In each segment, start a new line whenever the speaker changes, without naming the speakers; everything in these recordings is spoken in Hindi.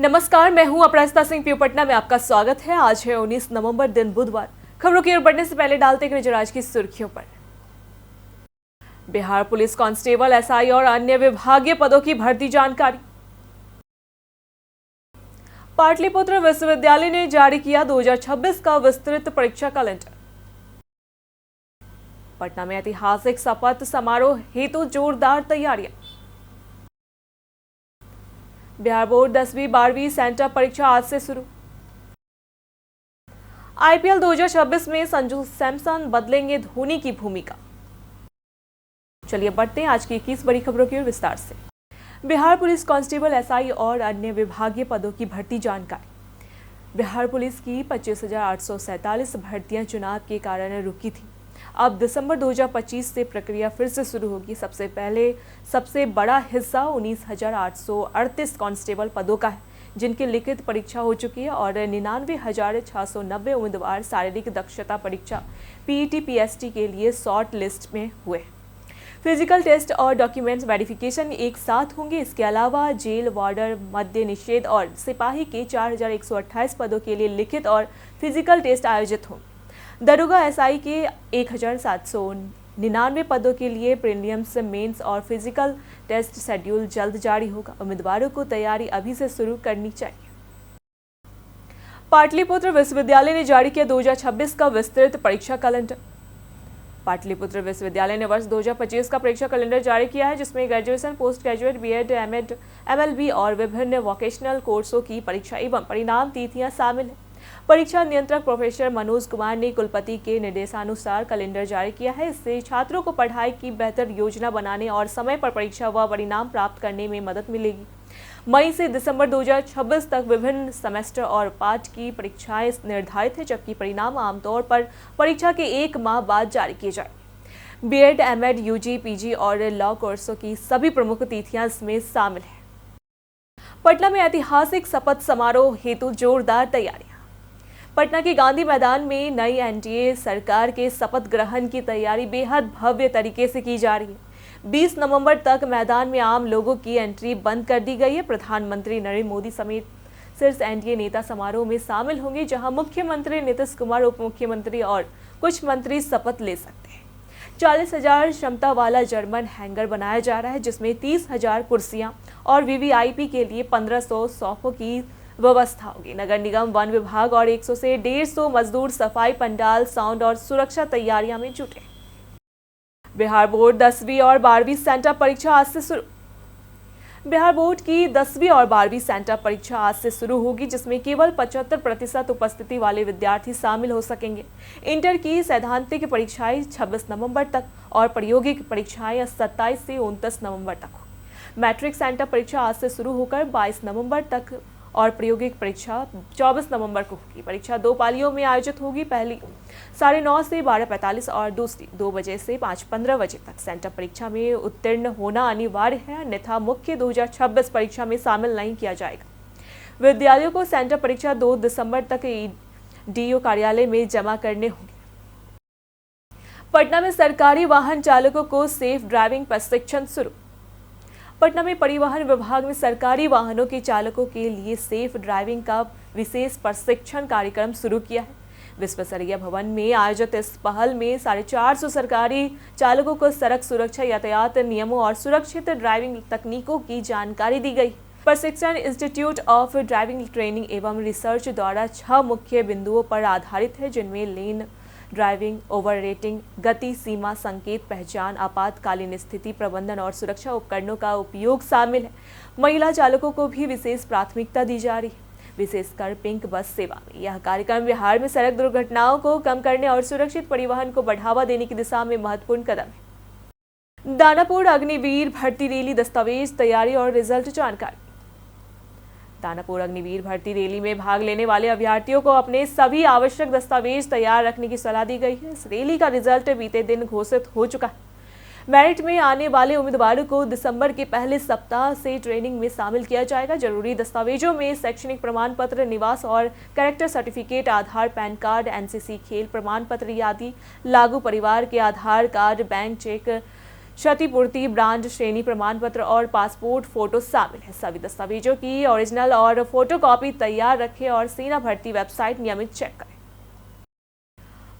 नमस्कार, मैं हूं अपराजिता सिंह। पीयू पटना में आपका स्वागत है। आज है 19 नवंबर, दिन बुधवार। खबरों की ओर बढ़ने से पहले डालते हैं नजर आज की सुर्खियों पर। बिहार पुलिस कांस्टेबल, एसआई और अन्य विभागीय पदों की भर्ती जानकारी। पाटलिपुत्र विश्वविद्यालय ने जारी किया 2026 का विस्तृत परीक्षा कैलेंडर। पटना में ऐतिहासिक शपथ समारोह हेतु जोरदार तैयारियां। बिहार बोर्ड 10वीं 12वीं सेंटर परीक्षा आज से शुरू। आईपीएल 2026 में संजू सैमसन बदलेंगे धोनी की भूमिका। चलिए बढ़ते हैं आज की 21 बड़ी खबरों की ओर विस्तार से। बिहार पुलिस कांस्टेबल, एसआई और अन्य विभागीय पदों की भर्ती जानकारी। बिहार पुलिस की 25,847 भर्तियां चुनाव के कारण रुकी थी। अब दिसंबर 2025 से प्रक्रिया फिर से शुरू होगी। सबसे पहले सबसे बड़ा हिस्सा 19,838 कांस्टेबल पदों का है, जिनकी लिखित परीक्षा हो चुकी है और 99,690 उम्मीदवार शारीरिक दक्षता परीक्षा पीईटी पीएसटी के लिए शॉर्ट लिस्ट में हुए। फिजिकल टेस्ट और डॉक्यूमेंट्स वेरिफिकेशन एक साथ होंगे। इसके अलावा जेल वार्डर, मद्य निषेध और सिपाही के 4,128 पदों के लिए लिखित और फिजिकल टेस्ट आयोजित होंगे। दरोगा एसआई के 1,799 पदों के लिए प्रीलिम्स, मेंस और फिजिकल टेस्ट शेड्यूल जल्द जारी होगा। उम्मीदवारों को तैयारी अभी से शुरू करनी चाहिए। पाटलिपुत्र विश्वविद्यालय ने जारी किया 2026 का विस्तृत परीक्षा कैलेंडर। पाटलिपुत्र विश्वविद्यालय ने वर्ष 2025 का परीक्षा कैलेंडर जारी किया है, जिसमें graduation, post graduate, BEd, MEd, MLB और विभिन्न वोकेशनल कोर्सों की परीक्षा एवं परिणाम तिथियां शामिल हैं। परीक्षा नियंत्रक प्रोफेसर मनोज कुमार ने कुलपति के निर्देशानुसार कैलेंडर जारी किया है। इससे छात्रों को पढ़ाई की बेहतर योजना बनाने और समय पर परीक्षा व परिणाम प्राप्त करने में मदद मिलेगी। मई से दिसंबर 2026 तक विभिन्न सेमेस्टर और पाठ की परीक्षाएं निर्धारित है, जबकि परिणाम आमतौर पर परीक्षा के 1 माह बाद जारी किए जाए। बीएड, एमएड, यूजी, पीजी और लॉ कोर्सों की सभी प्रमुख तिथियां इसमें शामिल है। पटना में ऐतिहासिक शपथ समारोह हेतु जोरदार तैयारियां। पटना के गांधी मैदान में नई एनडीए सरकार के शपथ ग्रहण की तैयारी बेहद भव्य तरीके से की जा रही है। 20 नवंबर तक मैदान में आम लोगों की एंट्री बंद कर दी गई है। प्रधानमंत्री नरेंद्र मोदी समेत शीर्ष एनडीए नेता समारोह में शामिल होंगे, जहां मुख्यमंत्री नीतीश कुमार, उप मुख्यमंत्री और कुछ मंत्री शपथ ले सकते हैं। 40,000 क्षमता वाला जर्मन हैंगर बनाया जा रहा है, जिसमें 30,000 कुर्सियां और वीवीआईपी के लिए 1,500 सोफों की व्यवस्था होगी। नगर निगम, वन विभाग और 100 से 150 मजदूर सफाई, पंडाल, साउंड और सुरक्षा तैयारियां में जुटे। बिहार बोर्ड 10वीं और 12वीं सेंटर परीक्षा आज से शुरू। बिहार बोर्ड की 10वीं और 12वीं सेंटर परीक्षा आज से शुरू होगी, जिसमें केवल 75% उपस्थिति वाले विद्यार्थी शामिल हो सकेंगे। इंटर की सैद्धांतिक परीक्षाएं 26 नवंबर तक और प्रायोगिक परीक्षाएं 27 से 29 नवंबर तक होगी। मैट्रिक सेंटर परीक्षा आज से शुरू होकर 22 नवंबर तक और प्रायोगिक परीक्षा 24 नवंबर को होगी। परीक्षा 2 पालियों में आयोजित होगी। पहली 9:30 से 12:45 और दूसरी 2 बजे से 5:15 बजे तक। सेंटर परीक्षा में उत्तीर्ण होना अनिवार्य है, अन्यथा मुख्य 2026 परीक्षा में शामिल नहीं किया जाएगा। विद्यार्थियों को सेंटर परीक्षा 2 दिसंबर तक डीओ कार्यालय में जमा करने होंगे। पटना में सरकारी वाहन चालकों को सेफ ड्राइविंग प्रशिक्षण शुरू। पटना में परिवहन विभाग ने सरकारी वाहनों के चालकों के लिए सेफ ड्राइविंग का विशेष प्रशिक्षण कार्यक्रम शुरू किया है। विश्वस्तरीय भवन में आयोजित इस पहल में 450 सरकारी चालकों को सड़क सुरक्षा, यातायात नियमों और सुरक्षित ड्राइविंग तकनीकों की जानकारी दी गई। प्रशिक्षण इंस्टीट्यूट ऑफ ड्राइविंग ट्रेनिंग एवं रिसर्च द्वारा 6 मुख्य बिंदुओं पर आधारित है, जिनमें लेन ड्राइविंग, ओवर रेटिंग, गति सीमा संकेत पहचान, आपातकालीन स्थिति प्रबंधन और सुरक्षा उपकरणों का उपयोग शामिल है। महिला चालकों को भी विशेष प्राथमिकता दी जा रही है, विशेषकर पिंक बस सेवा में। यह कार्यक्रम बिहार में सड़क दुर्घटनाओं को कम करने और सुरक्षित परिवहन को बढ़ावा देने की दिशा में महत्वपूर्ण कदम है। दानापुर अग्निवीर भर्ती रैली, दस्तावेज तैयारी और रिजल्ट जानकारी। दानापुर अग्निवीर भर्ती रैली में भाग लेने वाले अभ्यर्थियों को अपने सभी आवश्यक दस्तावेज तैयार रखने की सलाह दी गई है। इस रैली का रिजल्ट बीते दिन घोषित हो चुका है। मेरिट में आने वाले उम्मीदवारों को दिसंबर के पहले सप्ताह से ट्रेनिंग में शामिल किया जाएगा। जरूरी दस्तावेजों में शैक्षणिक प्रमाण पत्र, निवास और कैरेक्टर सर्टिफिकेट, आधार, पैन कार्ड, एनसीसी खेल प्रमाण पत्र आदि, लागू परिवार के आधार कार्ड, बैंक चेक, क्षतिपूर्ति, ब्रांड, श्रेणी प्रमाण पत्र और पासपोर्ट फोटो शामिल है। सभी दस्तावेजों की ओरिजिनल और फोटोकॉपी तैयार रखें और सेना भर्ती वेबसाइट नियमित चेक करें।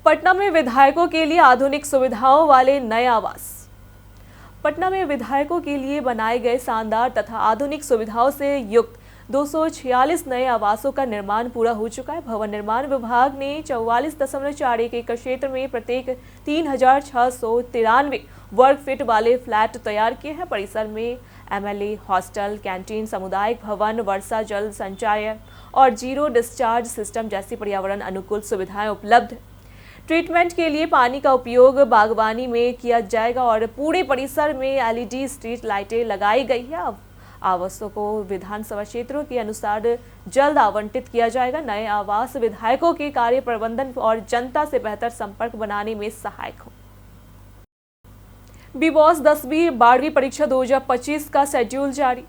पटना में विधायकों के लिए आधुनिक सुविधाओं वाले नए आवास। पटना में विधायकों के लिए बनाए गए शानदार तथा आधुनिक सुविधाओं से युक्त 246 नए आवासों का निर्माण पूरा हो चुका है। भवन निर्माण विभाग ने 44.41 एकड़ क्षेत्र में प्रत्येक 3693 वर्ग फीट वाले फ्लैट तैयार किए हैं। परिसर में एमएलए हॉस्टल, कैंटीन, सामुदायिक भवन, वर्षा जल संचय और जीरो डिस्चार्ज सिस्टम जैसी पर्यावरण अनुकूल सुविधाएं उपलब्ध हैं। ट्रीटमेंट के लिए पानी का उपयोग बागवानी में किया जाएगा और पूरे परिसर में एलईडी स्ट्रीट लाइटें लगाई गई है। अब आवासों को विधानसभा क्षेत्रों के अनुसार जल्द आवंटित किया जाएगा। नए आवास विधायकों के कार्य प्रबंधन और जनता से बेहतर संपर्क बनाने में सहायक हो। बीबॉस 10वीं-12वीं परीक्षा 2025 का शेड्यूल जारी।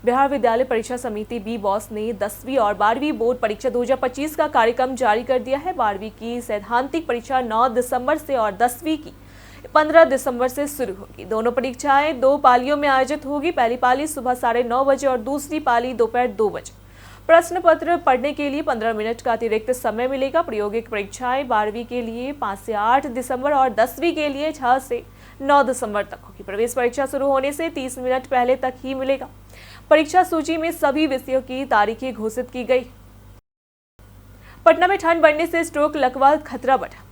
बिहार विद्यालय परीक्षा समिति बीबॉस ने 10वीं और 12वीं बोर्ड परीक्षा 2025 का कार्यक्रम जारी कर दिया है। 12वीं की सैद्धांतिक परीक्षा 9 दिसंबर से और 10वीं की 15 दिसंबर से शुरू होगी। दोनों परीक्षाएं 2 पालियों में आयोजित होगी। पहली पाली सुबह 9:30 बजे और दूसरी पाली दोपहर 2 बजे। प्रश्न पत्र पढ़ने के लिए 15 मिनट का अतिरिक्त समय मिलेगा। प्रायोगिक परीक्षाएं 12वीं के लिए 5 से 8 दिसंबर और 10वीं के लिए 6 से 9 दिसंबर तक होगी। प्रवेश परीक्षा शुरू होने से 30 मिनट पहले तक ही मिलेगा। परीक्षा सूची में सभी विषयों की तारीखें घोषित की गई। पटना में ठंड बढ़ने से स्ट्रोक, लकवा खतरा बढ़ा।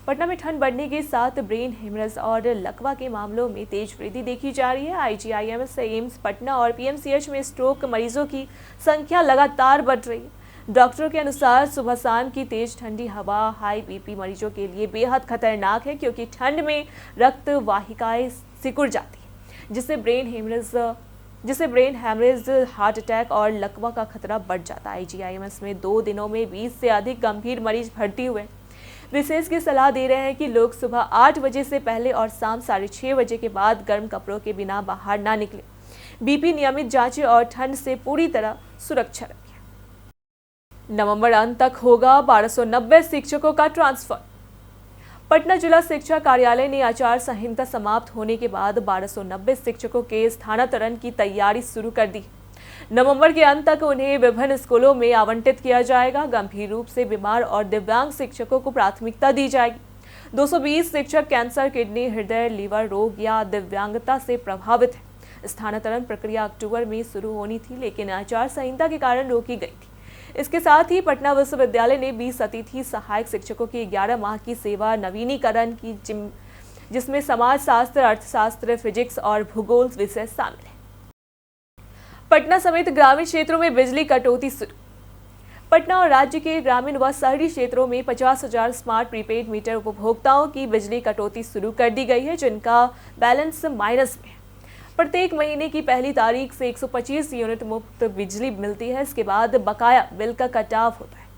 पटना में ठंड बढ़ने के साथ ब्रेन हेमरेज और लकवा के मामलों में तेज वृद्धि देखी जा रही है। आईजीआईएमएस, एम्स पटना और पीएमसीएच में स्ट्रोक मरीजों की संख्या लगातार बढ़ रही है। डॉक्टरों के अनुसार सुबह शाम की तेज ठंडी हवा हाई बीपी मरीजों के लिए बेहद खतरनाक है, क्योंकि ठंड में रक्त वाहिकाएं सिकुड़ जाती है, जिससे ब्रेन हैमरेज, हार्ट अटैक और लकवा का खतरा बढ़ जाता है। आईजीआईएमएस में 2 दिनों में 20 से अधिक गंभीर मरीज भर्ती हुए। विशेषज्ञ सलाह दे रहे हैं कि लोग सुबह 8 बजे से पहले और शाम 6:30 बजे के बाद गर्म कपड़ों के बिना बाहर ना निकलें। बीपी नियमित जांचें और ठंड से पूरी तरह सुरक्षा रखें। नवंबर अंत तक होगा 1290 शिक्षकों का ट्रांसफर। पटना जिला शिक्षा कार्यालय ने आचार संहिता समाप्त होने के बाद 1290 शिक्षकों के स्थानांतरण की तैयारी शुरू कर दी। नवंबर के अंत तक उन्हें विभिन्न स्कूलों में आवंटित किया जाएगा। गंभीर रूप से बीमार और दिव्यांग शिक्षकों को प्राथमिकता दी जाएगी। 220 शिक्षक कैंसर, किडनी, हृदय, लीवर रोग या दिव्यांगता से प्रभावित हैं। स्थानांतरण प्रक्रिया अक्टूबर में शुरू होनी थी, लेकिन आचार संहिता के कारण रोकी गई थी। इसके साथ ही पटना विश्वविद्यालय ने 20 अतिथि सहायक शिक्षकों की 11 माह की सेवा नवीनीकरण की, जिसमें समाजशास्त्र, अर्थशास्त्र, फिजिक्स और भूगोल विषय शामिल है। पटना समेत ग्रामीण क्षेत्रों में बिजली कटौती शुरू। पटना और राज्य के ग्रामीण व शहरी क्षेत्रों में 50,000 स्मार्ट प्रीपेड मीटर उपभोक्ताओं की बिजली कटौती शुरू कर दी गई है, जिनका बैलेंस माइनस में है। प्रत्येक महीने की पहली तारीख से 125 यूनिट मुफ्त बिजली मिलती है। इसके बाद बकाया बिल का कटाव होता है।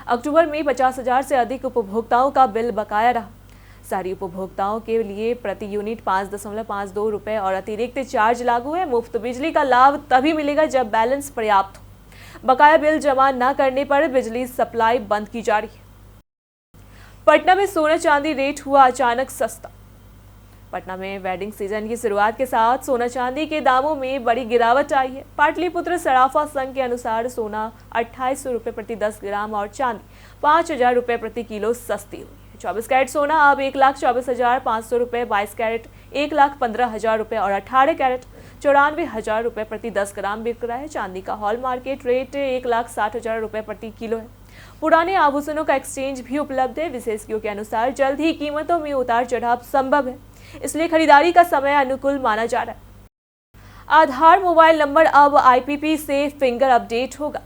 अक्टूबर में 50,000 से अधिक उपभोक्ताओं का बिल बकाया रहा। शहरी उपभोक्ताओं के लिए प्रति यूनिट 5.52 रुपये और अतिरिक्त चार्ज लागू है। मुफ्त बिजली का लाभ तभी मिलेगा जब बैलेंस पर्याप्त हो। बकाया बिल जमा न करने पर बिजली सप्लाई बंद की जा रही है। पटना में सोना चांदी रेट हुआ अचानक सस्ता। पटना में वेडिंग सीजन की शुरुआत के साथ सोना चांदी के दामों में बड़ी गिरावट आई है। पाटलिपुत्र सराफा संघ के अनुसार सोना 2800 रुपये प्रति 10 ग्राम और चांदी 5000 रुपये प्रति किलो सस्ती हुई है। 24 कैरेट सोना अब 1,24,500 रुपये, 22 कैरेट 1,15,000 रुपये और 18 कैरेट 94,000 रुपये प्रति 10 ग्राम बिक रहा है। चांदी का हॉल मार्केट रेट 1,60,000 रुपये प्रति किलो है। पुराने आभूषणों का एक्सचेंज भी उपलब्ध है। विशेषज्ञों के अनुसार जल्द ही कीमतों में उतार चढ़ाव संभव है, इसलिए खरीदारी का समय अनुकूल माना जा रहा है। आधार मोबाइल नंबर अब आईपीपी से फिंगर अपडेट होगा।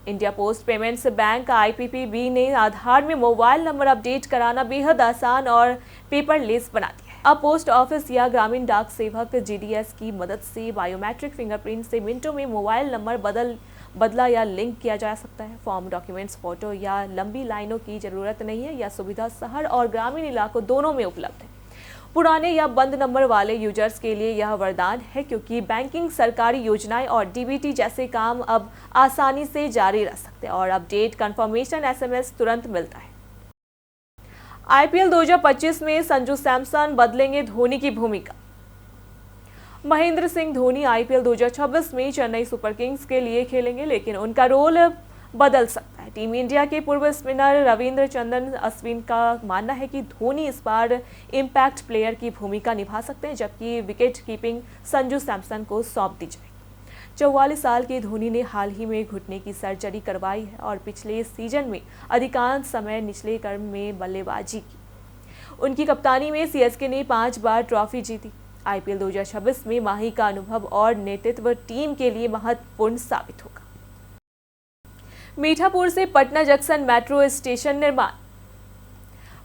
India post payments bank IPPB ने आधार में मोबाइल नंबर अपडेट कराना बेहद आसान और पेपरलेस बना दिया है। अब पोस्ट ऑफिस या ग्रामीण डाक सेवक जीडीएस की मदद से बायोमेट्रिक फिंगरप्रिंट से मिनटों में मोबाइल नंबर बदला या लिंक किया जा सकता है। फॉर्म, डॉक्यूमेंट्स, फोटो या लंबी लाइनों की जरूरत नहीं है। यह सुविधा शहर और ग्रामीण इलाकों दोनों में उपलब्ध है। पुराने या बंद नंबर वाले यूजर्स के लिए यह वरदान है, क्योंकि बैंकिंग, सरकारी योजनाएं और डीबीटी जैसे काम अब आसानी से जारी रह सकते हैं और अपडेट कंफर्मेशन एसएमएस तुरंत मिलता है। आईपीएल 2025 में संजू सैमसन बदलेंगे धोनी की भूमिका। महेंद्र सिंह धोनी आईपीएल 2026 में चेन्नई सुपर किंग्स के लिए खेलेंगे, लेकिन उनका रोल बदल सकता है। टीम इंडिया के पूर्व स्पिनर रविंद्रचंद्रन अश्विन का मानना है कि धोनी इस बार इम्पैक्ट प्लेयर की भूमिका निभा सकते हैं, जबकि विकेट कीपिंग संजू सैमसन को सौंप दी जाएगी। 44 साल के धोनी ने हाल ही में घुटने की सर्जरी करवाई है और पिछले सीजन में अधिकांश समय निचले क्रम में बल्लेबाजी की। उनकी कप्तानी में सीएसके ने 5 बार ट्रॉफी जीती। आईपीएल 2026 में माही का अनुभव और नेतृत्व टीम के लिए महत्वपूर्ण साबित होगा। मीठापुर से पटना जंक्शन मेट्रो स्टेशन निर्माण।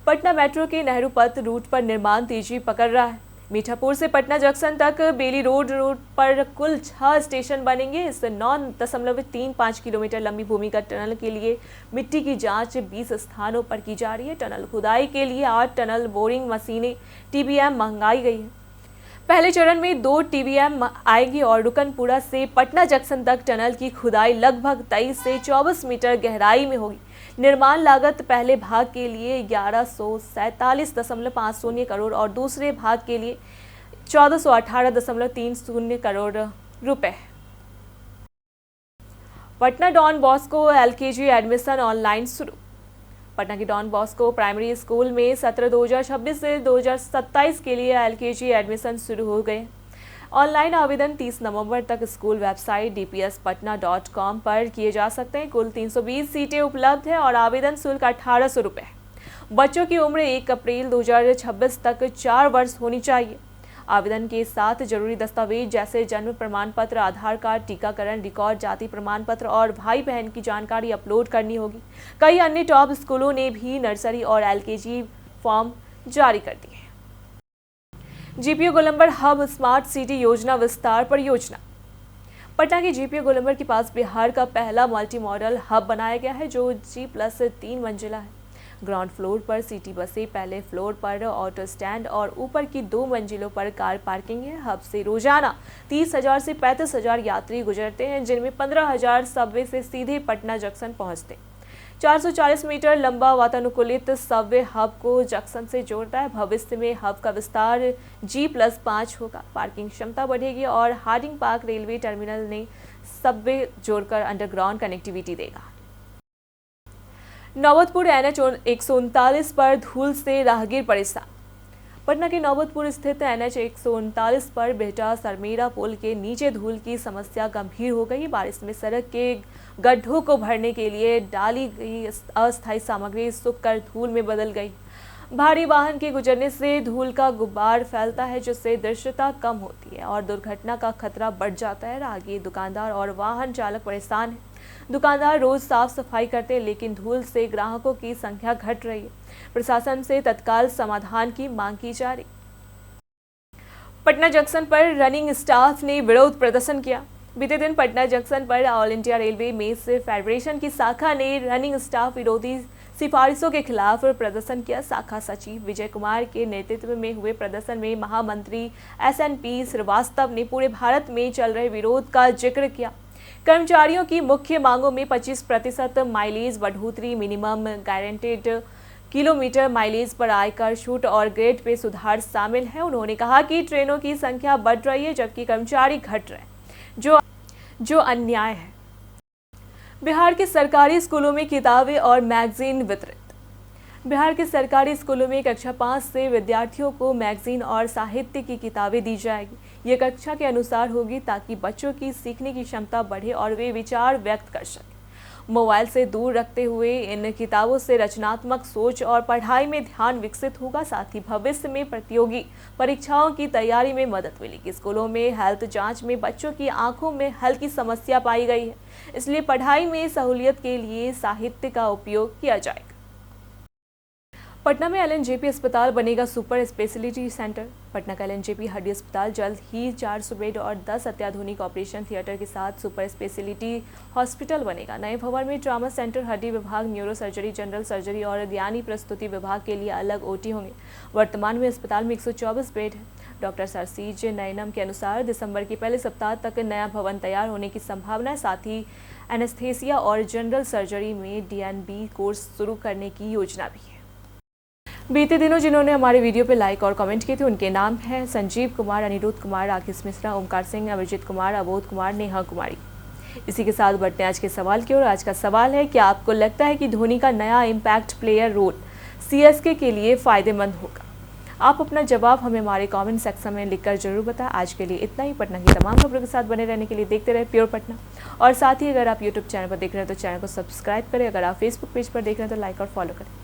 पटना मेट्रो के नेहरू पथ रूट पर निर्माण तेजी पकड़ रहा है। मीठापुर से पटना जंक्शन तक बेली रोड पर कुल 6 स्टेशन बनेंगे। इस 9.35 किलोमीटर लंबी भूमिगत टनल के लिए मिट्टी की जांच 20 स्थानों पर की जा रही है। टनल खुदाई के लिए 8 टनल बोरिंग मशीनें TBM मंगाई गई है। पहले चरण में 2 TBM आएगी और रुकनपुरा से पटना जंक्शन तक टनल की खुदाई लगभग 23 से 24 मीटर गहराई में होगी। निर्माण लागत पहले भाग के लिए 1147.50 करोड़ और दूसरे भाग के लिए 1418.30 करोड़ रुपए। Patna Don Bosco LKG admission online शुरू। पटना के डॉन बॉस्को प्राइमरी स्कूल में सत्र 2026 से 2027 के लिए LKG एडमिशन शुरू हो गए। ऑनलाइन आवेदन 30 नवंबर तक स्कूल वेबसाइट dpspatna.com पर किए जा सकते हैं। कुल 320 सीटें उपलब्ध हैं और आवेदन शुल्क 1800 रुपये। बच्चों की उम्र 1 अप्रैल 2026 तक 4 वर्ष होनी चाहिए। आवेदन के साथ जरूरी दस्तावेज जैसे जन्म प्रमाण पत्र, आधार कार्ड, टीकाकरण रिकॉर्ड, जाति प्रमाण पत्र और भाई बहन की जानकारी अपलोड करनी होगी। कई अन्य टॉप स्कूलों ने भी नर्सरी और LKG फॉर्म जारी कर दिए। GPO गोलंबर हब स्मार्ट सिटी योजना विस्तार परियोजना। पटना के GPO गोलंबर के पास बिहार का पहला मल्टी मॉडल हब बनाया गया है, जो G+3 मंजिला है। ग्राउंड फ्लोर पर सिटी बसें, पहले फ्लोर पर ऑटो स्टैंड और ऊपर की 2 मंजिलों पर कार पार्किंग है। हब से रोजाना 30,000 से 35,000 यात्री गुजरते हैं, जिनमें 15,000 सबवे से सीधे पटना जंक्शन पहुंचते हैं। 440 मीटर लंबा वातानुकूलित सबवे हब को जंक्शन से जोड़ता है। भविष्य में हब का विस्तार G+5 होगा। पार्किंग क्षमता बढ़ेगी और हार्डिंग पार्क रेलवे टर्मिनल ने सबवे जोड़कर अंडरग्राउंड कनेक्टिविटी देगा। नौबतपुर NH 139 पर धूल से राहगीर परेशान। पटना के नौबतपुर स्थित NH 139 पर बेहटा सरमेरा पुल के नीचे धूल की समस्या गंभीर हो गई। बारिश में सड़क के गड्ढों को भरने के लिए डाली गई अस्थायी सामग्री सूखकर धूल में बदल गई। भारी वाहन के गुजरने से धूल का गुब्बार फैलता है, जिससे दृश्यता कम होती है और दुर्घटना का खतरा बढ़ जाता है। राहगीर, दुकानदार और वाहन चालक परेशान हैं। दुकानदार रोज साफ सफाई करते हैं, लेकिन धूल से ग्राहकों की संख्या घट रही है। प्रशासन से तत्काल समाधान की मांग की जा रही। पटना जंक्शन पर रनिंग स्टाफ ने विरोध प्रदर्शन किया। बीते दिन पटना जंक्शन पर all India railway mess federation की शाखा ने रनिंग स्टाफ विरोधी सिफारिशों के खिलाफ प्रदर्शन किया। शाखा सचिव विजय कुमार के नेतृत्व में हुए प्रदर्शन में महामंत्री SNP श्रीवास्तव ने पूरे भारत में चल रहे विरोध का जिक्र किया। कर्मचारियों की मुख्य मांगों में 25% माइलेज बढ़ोतरी, मिनिमम गारंटेड किलोमीटर माइलेज पर आयकर छूट और ग्रेड पे सुधार शामिल है। उन्होंने कहा कि ट्रेनों की संख्या बढ़ रही है, जबकि कर्मचारी घट रहे हैं, जो अन्याय है। बिहार के सरकारी स्कूलों में किताबें और मैगजीन वितरित। बिहार के सरकारी स्कूलों में कक्षा 5 से विद्यार्थियों को मैगजीन और साहित्य की किताबें दी जाएगी। ये कक्षा के अनुसार होगी, ताकि बच्चों की सीखने की क्षमता बढ़े और वे विचार व्यक्त कर सकें। मोबाइल से दूर रखते हुए इन किताबों से रचनात्मक सोच और पढ़ाई में ध्यान विकसित होगा। साथ ही भविष्य में प्रतियोगी परीक्षाओं की तैयारी में मदद मिलेगी। स्कूलों में हेल्थ जांच में बच्चों की आंखों में हल्की समस्या पाई गई है, इसलिए पढ़ाई में सहूलियत के लिए साहित्य का उपयोग किया जाएगा। पटना में LNJP अस्पताल बनेगा सुपर स्पेशलिटी सेंटर। पटना का LNJP हड्डी अस्पताल जल्द ही 400 बेड और 10 अत्याधुनिक ऑपरेशन थिएटर के साथ सुपर स्पेशलिटी हॉस्पिटल बनेगा। नए भवन में ट्रॉमा सेंटर, हड्डी विभाग, न्यूरो सर्जरी, जनरल सर्जरी और ध्यानी प्रस्तुति विभाग के लिए अलग OT होंगे। वर्तमान में अस्पताल में 124 बेड है। डॉक्टर सरसीज नैनम के अनुसार दिसंबर के पहले सप्ताह तक नया भवन तैयार होने की संभावना है। साथ ही एनेस्थेसिया और जनरल सर्जरी में DNB कोर्स शुरू करने की योजना भी है। बीते दिनों जिन्होंने हमारे वीडियो पे लाइक और कमेंट किए थे उनके नाम हैं संजीव कुमार, अनिरुद्ध कुमार, राकेश मिश्रा, ओमकार सिंह, अमरजीत कुमार, अबोध कुमार, नेहा कुमारी। इसी के साथ बढ़ते हैं आज के सवाल की ओर। आज का सवाल है, क्या आपको लगता है कि धोनी का नया इम्पैक्ट प्लेयर रोल सीएसके के लिए फायदेमंद होगा? आप अपना जवाब हमें हमारे कमेंट सेक्शन में लिखकर जरूर बताएं। आज के लिए इतना ही। पटना की तमाम खबरों के साथ बने रहने के लिए देखते रहे प्योर पटना। और साथ ही अगर आप यूट्यूब चैनल पर देख रहे हैं तो चैनल को सब्सक्राइब करें। अगर आप फेसबुक पेज पर देख रहे हैं तो लाइक और फॉलो करें।